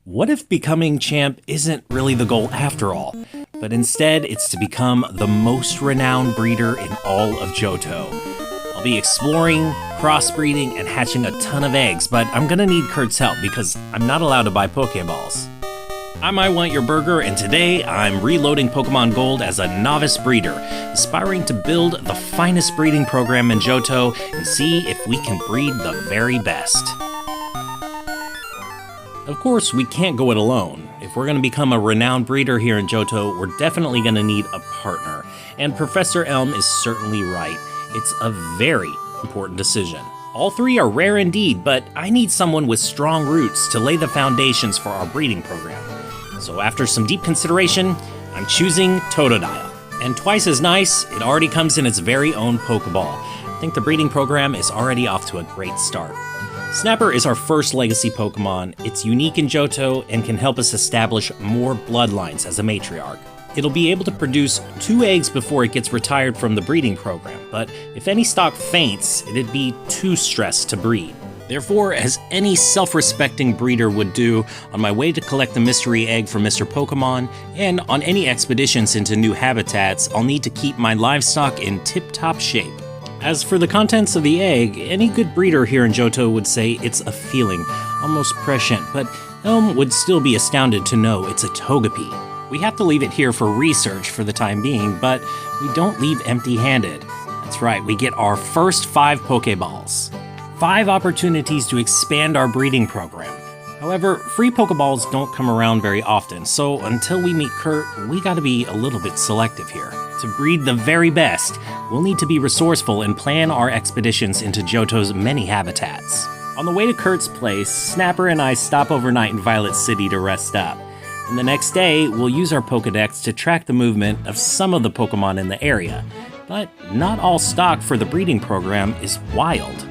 What if becoming champ isn't really the goal after all, but instead it's to become the most renowned breeder in all of Johto? I'll be exploring, crossbreeding, and hatching a ton of eggs, but I'm gonna need Kurt's help because I'm not allowed to buy Pokeballs. I'm I Want Your Burger, and today I'm reloading Pokemon Gold as a novice breeder, aspiring to build the finest breeding program in Johto and see if we can breed the very best. Of course, we can't go it alone. If we're going to become a renowned breeder here in Johto, we're definitely going to need a partner. And Professor Elm is certainly right. It's a very important decision. All three are rare indeed, but I need someone with strong roots to lay the foundations for our breeding program. So after some deep consideration, I'm choosing Totodile. And twice as nice, it already comes in its very own Pokeball. I think the breeding program is already off to a great start. Snapper is our first legacy Pokemon. It's unique in Johto and can help us establish more bloodlines as a matriarch. It'll be able to produce 2 eggs before it gets retired from the breeding program, but if any stock faints, it'd be too stressed to breed. Therefore, as any self-respecting breeder would do, on my way to collect the mystery egg from Mr. Pokemon, and on any expeditions into new habitats, I'll need to keep my livestock in tip-top shape. As for the contents of the egg, any good breeder here in Johto would say it's a feeling, almost prescient, but Elm would still be astounded to know it's a Togepi. We have to leave it here for research for the time being, but we don't leave empty-handed. That's right, we get our first 5 Pokeballs. 5 opportunities to expand our breeding program. However, free Pokeballs don't come around very often, so until we meet Kurt, we gotta be a little bit selective here. To breed the very best, we'll need to be resourceful and plan our expeditions into Johto's many habitats. On the way to Kurt's place, Snapper and I stop overnight in Violet City to rest up. And the next day, we'll use our Pokedex to track the movement of some of the Pokemon in the area. But not all stock for the breeding program is wild.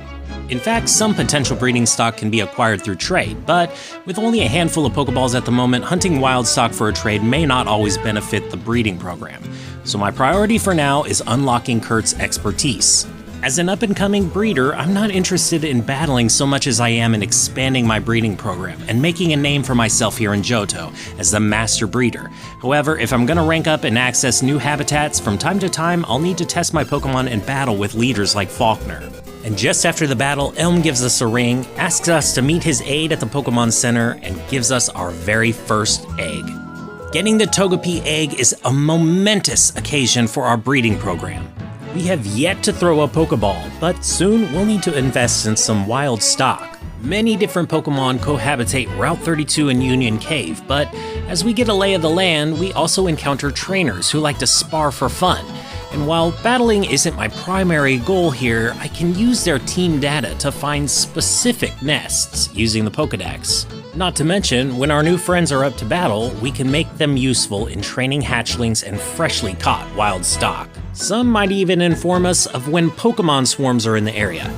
In fact, some potential breeding stock can be acquired through trade, but with only a handful of Pokeballs at the moment, hunting wild stock for a trade may not always benefit the breeding program. So my priority for now is unlocking Kurt's expertise. As an up-and-coming breeder, I'm not interested in battling so much as I am in expanding my breeding program and making a name for myself here in Johto as the master breeder. However, if I'm gonna rank up and access new habitats, from time to time, I'll need to test my Pokemon in battle with leaders like Faulkner. And just after the battle, Elm gives us a ring, asks us to meet his aide at the Pokemon Center, and gives us our very first egg. Getting the Togepi egg is a momentous occasion for our breeding program. We have yet to throw a Pokeball, but soon we'll need to invest in some wild stock. Many different Pokemon cohabitate Route 32 and Union Cave, but as we get a lay of the land, we also encounter trainers who like to spar for fun. And while battling isn't my primary goal here, I can use their team data to find specific nests using the Pokedex. Not to mention, when our new friends are up to battle, we can make them useful in training hatchlings and freshly caught wild stock. Some might even inform us of when Pokemon swarms are in the area.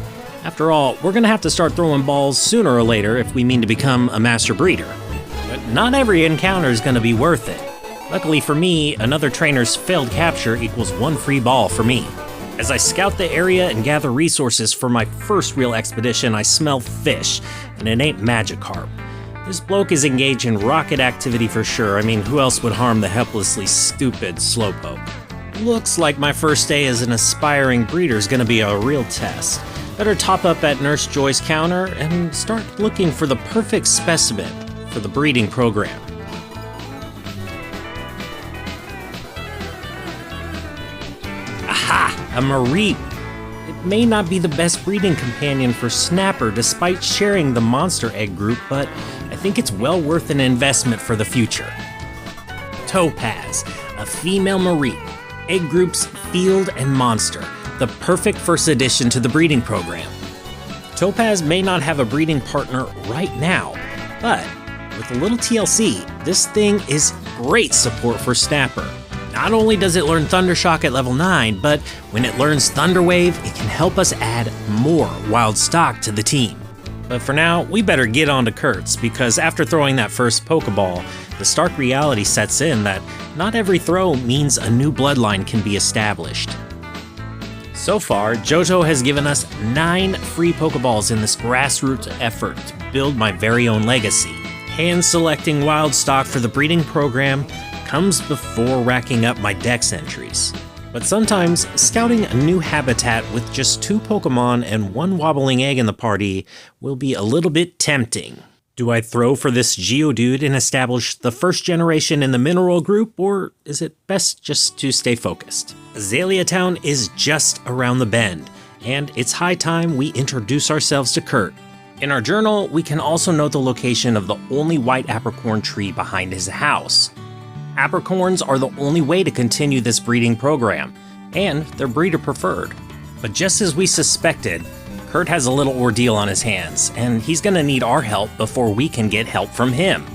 After all, we're gonna have to start throwing balls sooner or later if we mean to become a master breeder. But not every encounter is gonna be worth it. Luckily for me, another trainer's failed capture equals 1 free ball for me. As I scout the area and gather resources for my first real expedition, I smell fish, and it ain't Magikarp. This bloke is engaged in rocket activity for sure. I mean, who else would harm the helplessly stupid Slowpoke? Looks like my first day as an aspiring breeder is gonna be a real test. Better top up at Nurse Joy's counter and start looking for the perfect specimen for the breeding program. A Mareep. It may not be the best breeding companion for Snapper despite sharing the monster egg group, but I think it's well worth an investment for the future. Topaz, a female Mareep. Egg groups Field and Monster, the perfect first addition to the breeding program. Topaz may not have a breeding partner right now, but with a little TLC, this thing is great support for Snapper. Not only does it learn Thundershock at level 9, but when it learns Thunder Wave, it can help us add more wild stock to the team. But for now, we better get on to Kurt's, because after throwing that first Pokeball, the stark reality sets in that not every throw means a new bloodline can be established. So far, Johto has given us 9 free Pokeballs in this grassroots effort to build my very own legacy. Hand-selecting wild stock for the breeding program comes before racking up my dex entries. But sometimes, scouting a new habitat with just 2 Pokemon and 1 wobbling egg in the party will be a little bit tempting. Do I throw for this Geodude and establish the first generation in the mineral group, or is it best just to stay focused? Azalea Town is just around the bend, and it's high time we introduce ourselves to Kurt. In our journal, we can also note the location of the only white apricorn tree behind his house. Apricorns are the only way to continue this breeding program, and they're breeder preferred. But just as we suspected, Kurt has a little ordeal on his hands, and he's gonna need our help before we can get help from him.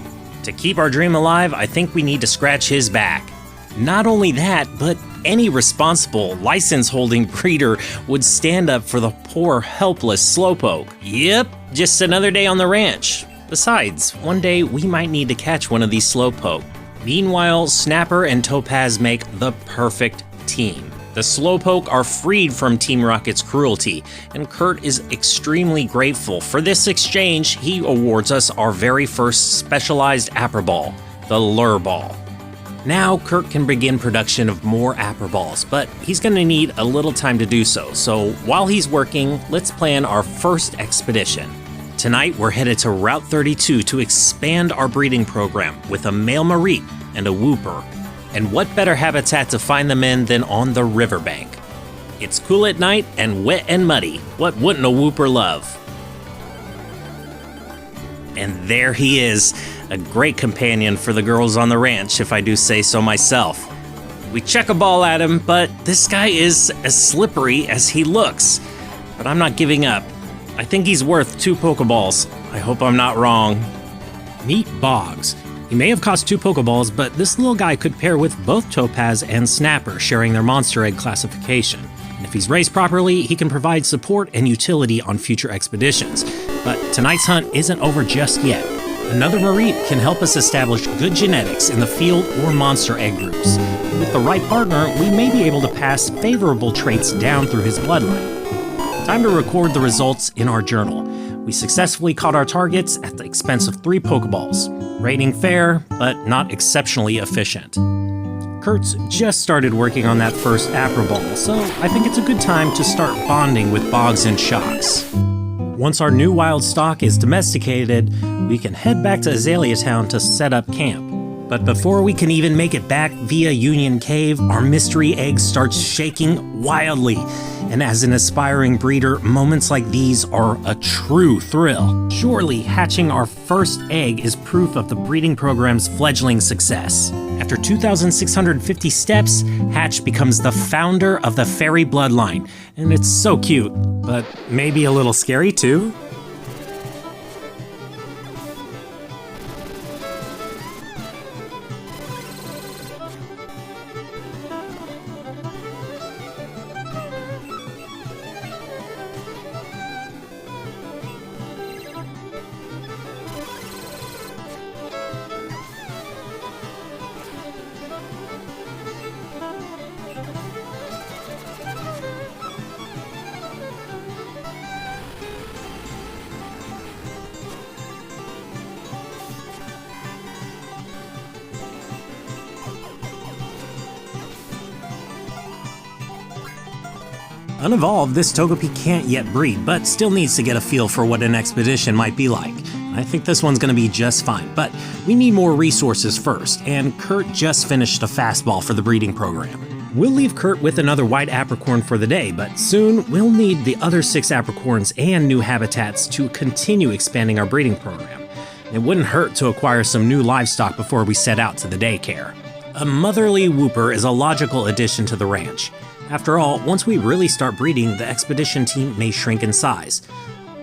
To keep our dream alive, I think we need to scratch his back. Not only that, but any responsible, license-holding breeder would stand up for the poor, helpless Slowpoke. Yep, just another day on the ranch. Besides, one day we might need to catch one of these Slowpoke. Meanwhile, Snapper and Topaz make the perfect team. The Slowpoke are freed from Team Rocket's cruelty, and Kurt is extremely grateful. For this exchange, he awards us our very first specialized Aprirball, the Lure Ball. Now, Kurt can begin production of more Apriballs, but he's going to need a little time to do so. So while he's working, let's plan our first expedition. Tonight, we're headed to Route 32 to expand our breeding program with a male Mareep and a Wooper. And what better habitat to find them in than on the riverbank? It's cool at night and wet and muddy. What wouldn't a Wooper love? And there he is, a great companion for the girls on the ranch, if I do say so myself. We chuck a ball at him, but this guy is as slippery as he looks. But I'm not giving up. I think he's worth 2 Pokeballs. I hope I'm not wrong. Meet Boggs. He may have cost 2 Pokeballs, but this little guy could pair with both Topaz and Snapper, sharing their monster egg classification. And if he's raised properly, he can provide support and utility on future expeditions. But tonight's hunt isn't over just yet. Another Mareep can help us establish good genetics in the field or monster egg groups. With the right partner, we may be able to pass favorable traits down through his bloodline. Time to record the results in our journal. We successfully caught our targets at the expense of 3 Pokeballs. Rating fair, but not exceptionally efficient. Kurt's just started working on that first Aprirball, so I think it's a good time to start bonding with Boggs and Shocks. Once our new wild stock is domesticated, we can head back to Azalea Town to set up camp. But before we can even make it back via Union Cave, our mystery egg starts shaking wildly. And as an aspiring breeder, moments like these are a true thrill. Surely, hatching our first egg is proof of the breeding program's fledgling success. After 2,650 steps, Hatch becomes the founder of the fairy bloodline. And it's so cute, but maybe a little scary too? Unevolved, this Togepi can't yet breed, but still needs to get a feel for what an expedition might be like. I think this one's gonna be just fine, but we need more resources first, and Kurt just finished a fastball for the breeding program. We'll leave Kurt with another white apricorn for the day, but soon we'll need the other 6 apricorns and new habitats to continue expanding our breeding program. It wouldn't hurt to acquire some new livestock before we set out to the daycare. A motherly Wooper is a logical addition to the ranch. After all, once we really start breeding, the expedition team may shrink in size.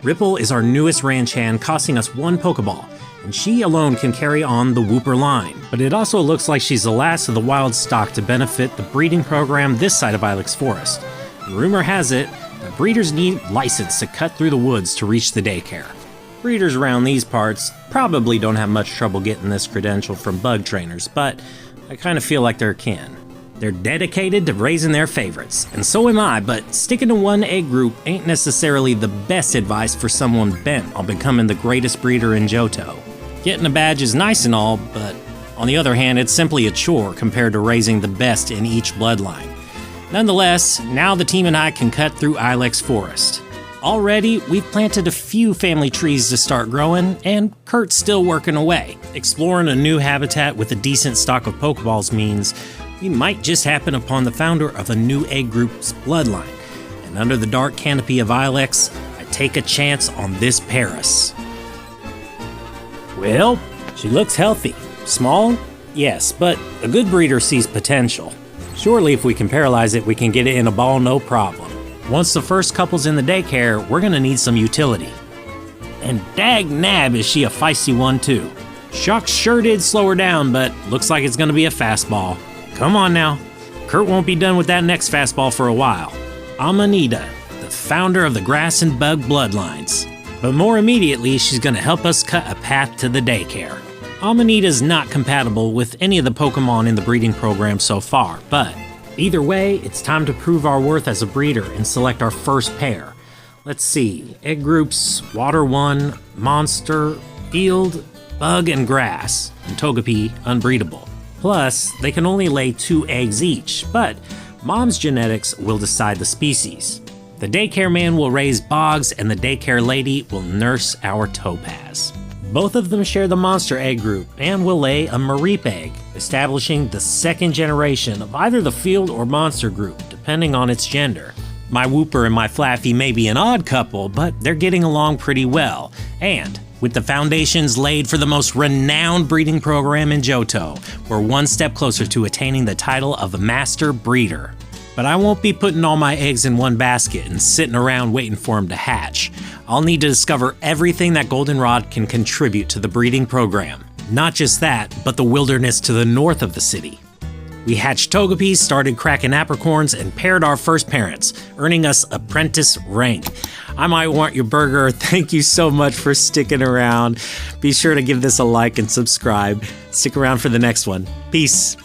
Ripple is our newest ranch hand, costing us 1 Pokeball, and she alone can carry on the Wooper line. But it also looks like she's the last of the wild stock to benefit the breeding program this side of Ilex Forest. And rumor has it that breeders need license to cut through the woods to reach the daycare. Breeders around these parts probably don't have much trouble getting this credential from bug trainers, but I kind of feel like they're kin. They're dedicated to raising their favorites, and so am I, but sticking to one egg group ain't necessarily the best advice for someone bent on becoming the greatest breeder in Johto. Getting a badge is nice and all, but on the other hand, it's simply a chore compared to raising the best in each bloodline. Nonetheless, now the team and I can cut through Ilex Forest. Already, we've planted a few family trees to start growing, and Kurt's still working away. Exploring a new habitat with a decent stock of Pokeballs means we might just happen upon the founder of a new egg group's bloodline. And under the dark canopy of Ilex, I take a chance on this Paris. Well, she looks healthy. Small? Yes, but a good breeder sees potential. Surely if we can paralyze it, we can get it in a ball no problem. Once the first couple's in the daycare, we're gonna need some utility. And dag nab is she a feisty one too. Shock sure did slow her down, but looks like it's gonna be a fastball. Come on now. Kurt won't be done with that next fastball for a while. Amanita, the founder of the Grass and Bug Bloodlines. But more immediately, she's gonna help us cut a path to the daycare. Amanita's not compatible with any of the Pokemon in the breeding program so far, but either way, it's time to prove our worth as a breeder and select our first pair. Let's see, egg groups, Water 1, Monster, Field, Bug, and Grass, and Togepi, unbreedable. Plus, they can only lay 2 eggs each, but Mom's genetics will decide the species. The daycare man will raise Boggs, and the daycare lady will nurse our Topaz. Both of them share the monster egg group and will lay a Mareep egg, establishing the second generation of either the field or monster group, depending on its gender. My Wooper and my Flaffy may be an odd couple, but they're getting along pretty well. And with the foundations laid for the most renowned breeding program in Johto, we're one step closer to attaining the title of a Master Breeder. But I won't be putting all my eggs in one basket and sitting around waiting for them to hatch. I'll need to discover everything that Goldenrod can contribute to the breeding program. Not just that, but the wilderness to the north of the city. We hatched Togepi, started cracking Apricorns, and paired our first parents, earning us apprentice rank. I might want your burger. Thank you so much for sticking around. Be sure to give this a like and subscribe. Stick around for the next one. Peace.